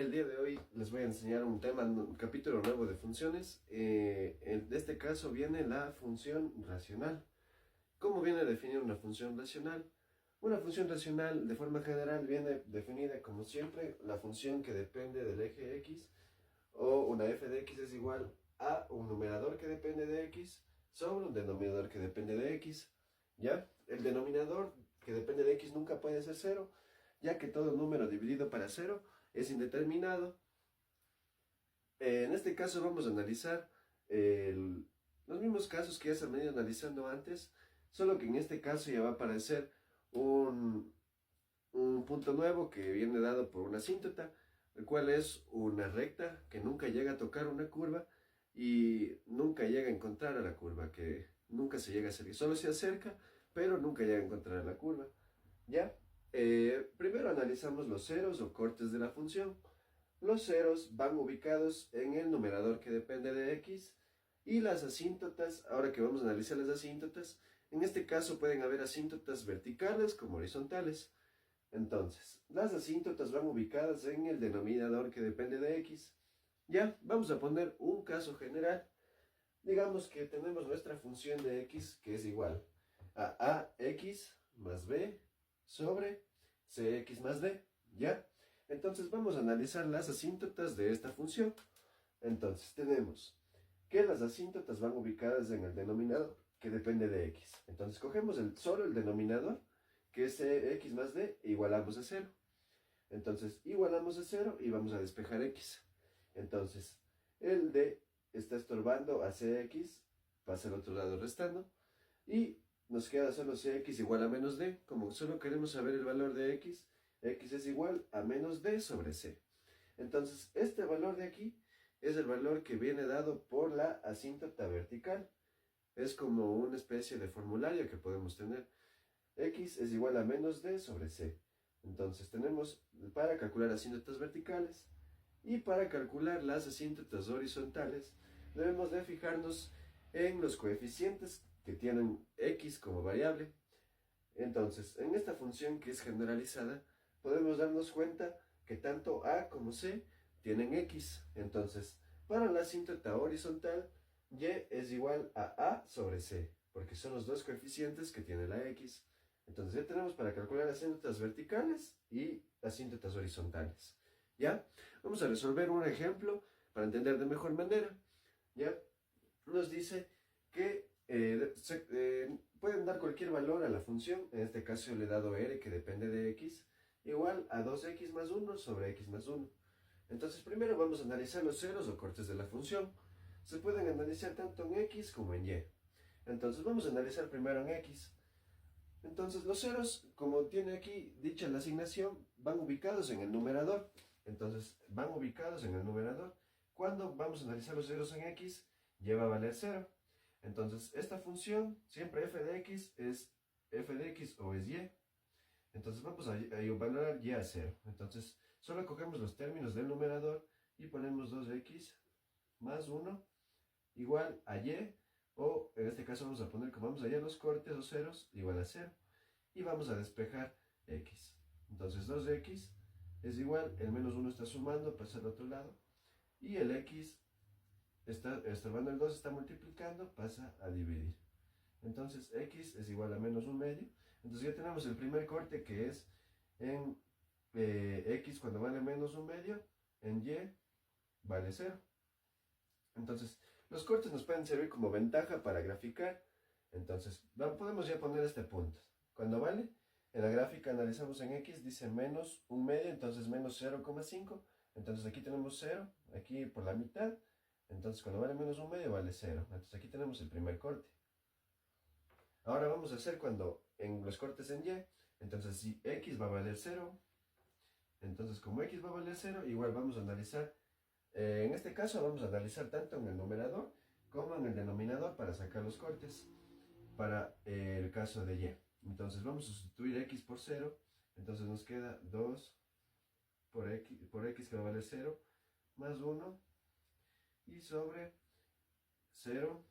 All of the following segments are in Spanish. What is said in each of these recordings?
el día de hoy les voy a enseñar un tema, un capítulo nuevo de funciones. En este caso viene la función racional. ¿Cómo viene a definir una función racional? Una función racional de forma general viene definida como siempre la función que depende del eje x, o una f de x es igual a un numerador que depende de x sobre un denominador que depende de x. ¿Ya? El denominador que depende de x nunca puede ser cero, ya que todo número dividido para cero es indeterminado. En este caso vamos a analizar los mismos casos que ya se han venido analizando antes, solo que en este caso ya va a aparecer un punto nuevo que viene dado por una asíntota, el cual es una recta que nunca llega a tocar una curva y nunca llega a encontrar a la curva, que nunca se llega a acercar, solo se acerca, pero nunca llega a encontrar a la curva. ¿Ya? Primero analizamos los ceros o cortes de la función. Los ceros van ubicados en el numerador que depende de x, y las asíntotas, ahora que vamos a analizar las asíntotas, en este caso pueden haber asíntotas verticales como horizontales. Entonces, las asíntotas van ubicadas en el denominador que depende de x. Ya, vamos a poner un caso general. Digamos que tenemos nuestra función de x que es igual a ax más b sobre cx más d. ¿Ya? Entonces vamos a analizar las asíntotas de esta función. Entonces tenemos que las asíntotas van ubicadas en el denominador que depende de x. Entonces cogemos solo el denominador, que es x más d, e igualamos a 0. Entonces igualamos a 0 y vamos a despejar x. Entonces el d está estorbando a cx, pasa al otro lado restando, y nos queda solo cx igual a menos d. Como solo queremos saber el valor de x, x es igual a menos d sobre c. Entonces este valor de aquí es el valor que viene dado por la asíntota vertical. Es como una especie de formulario que podemos tener. X es igual a menos d sobre c. Entonces tenemos para calcular asíntotas verticales, y para calcular las asíntotas horizontales debemos de fijarnos en los coeficientes que tienen x como variable. Entonces, en esta función que es generalizada, podemos darnos cuenta que tanto a como c tienen x. Entonces, para la asíntota horizontal, y es igual a sobre c, porque son los dos coeficientes que tiene la x. Entonces ya tenemos para calcular asíntotas verticales y asíntotas horizontales. ¿Ya? Vamos a resolver un ejemplo para entender de mejor manera. ¿Ya? Nos dice que pueden dar cualquier valor a la función. En este caso le he dado r, que depende de x, igual a 2x más 1 sobre x más 1. Entonces primero vamos a analizar los ceros o cortes de la función. Se pueden analizar tanto en x como en y. Entonces vamos a analizar primero en x. Entonces los ceros, como tiene aquí dicha la asignación, van ubicados en el numerador. Entonces van ubicados en el numerador. Cuando vamos a analizar los ceros en x, lleva a valer 0. Entonces esta función, siempre f de x es f de x o es y. Entonces vamos a valorar y a 0. Entonces solo cogemos los términos del numerador y ponemos 2x más 1 igual a y, o en este caso vamos a poner, como vamos allá los cortes o ceros, igual a 0. Y vamos a despejar x. Entonces 2x es igual, el menos 1 está sumando, pasa al otro lado. Y el x, estorbando el 2, está multiplicando, pasa a dividir. Entonces x es igual a menos 1/2. Entonces ya tenemos el primer corte, que es en x cuando vale menos 1/2, en y vale 0. Entonces los cortes nos pueden servir como ventaja para graficar. Entonces podemos ya poner este punto. Cuando vale, en la gráfica analizamos en x, dice menos 1/2, entonces menos 0,5. Entonces aquí tenemos 0, aquí por la mitad. Entonces cuando vale menos 1/2 vale 0. Entonces aquí tenemos el primer corte. Ahora vamos a hacer cuando en los cortes en y. Entonces si x va a valer 0, entonces como x va a valer 0, igual vamos a analizar, en este caso vamos a analizar tanto en el numerador como en el denominador para sacar los cortes para el caso de y. Entonces vamos a sustituir x por 0, entonces nos queda 2 por x que va a valer 0, más 1, y sobre 0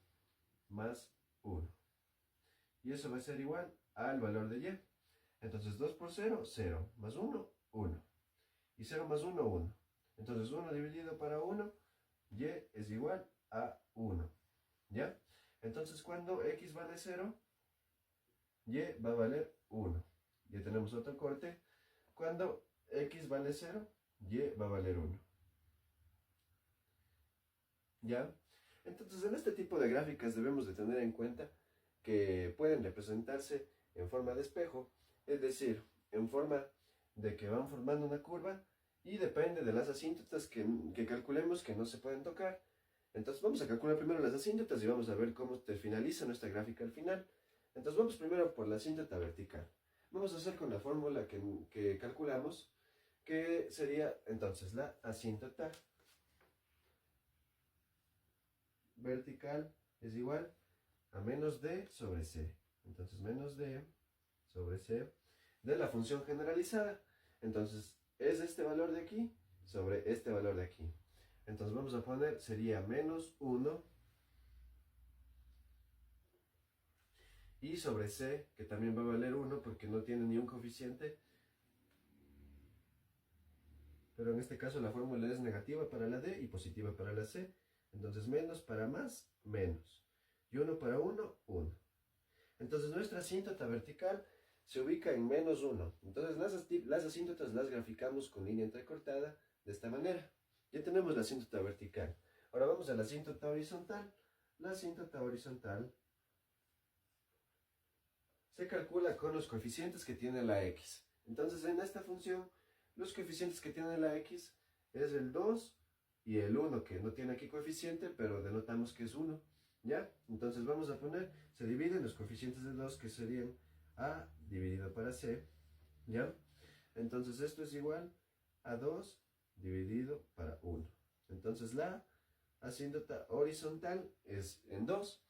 más 1. Y eso va a ser igual al valor de y. Entonces 2 por 0, 0, más 1, 1. Y 0 más 1, 1. Entonces 1 dividido para 1, y es igual a 1. ¿Ya? Entonces cuando x vale 0, y va a valer 1. Ya tenemos otro corte. Cuando x vale 0, y va a valer 1. ¿Ya? Entonces en este tipo de gráficas debemos de tener en cuenta que pueden representarse en forma de espejo, es decir, en forma de que van formando una curva y depende de las asíntotas que calculemos que no se pueden tocar. Entonces vamos a calcular primero las asíntotas y vamos a ver cómo te finaliza nuestra gráfica al final. Entonces vamos primero por la asíntota vertical. Vamos a hacer con la fórmula que calculamos, que sería entonces la asíntota vertical es igual a menos d sobre c. Entonces menos d sobre c de la función generalizada. Entonces es este valor de aquí sobre este valor de aquí. Entonces vamos a poner, sería menos 1 y sobre c, que también va a valer 1 porque no tiene ni un coeficiente. Pero en este caso la fórmula es negativa para la d y positiva para la c. Entonces menos para más, menos. Y 1 para 1, 1. Entonces nuestra asíntota vertical se ubica en menos 1. Entonces las asíntotas las graficamos con línea entrecortada de esta manera. Ya tenemos la asíntota vertical. Ahora vamos a la asíntota horizontal. La asíntota horizontal se calcula con los coeficientes que tiene la x. Entonces en esta función, los coeficientes que tiene la x es el 2 y el 1, que no tiene aquí coeficiente, pero denotamos que es 1. ¿Ya? Entonces vamos a poner, se dividen los coeficientes de 2, que serían a dividido para c. ¿Ya? Entonces esto es igual a 2 dividido para 1. Entonces la asíntota horizontal es en 2.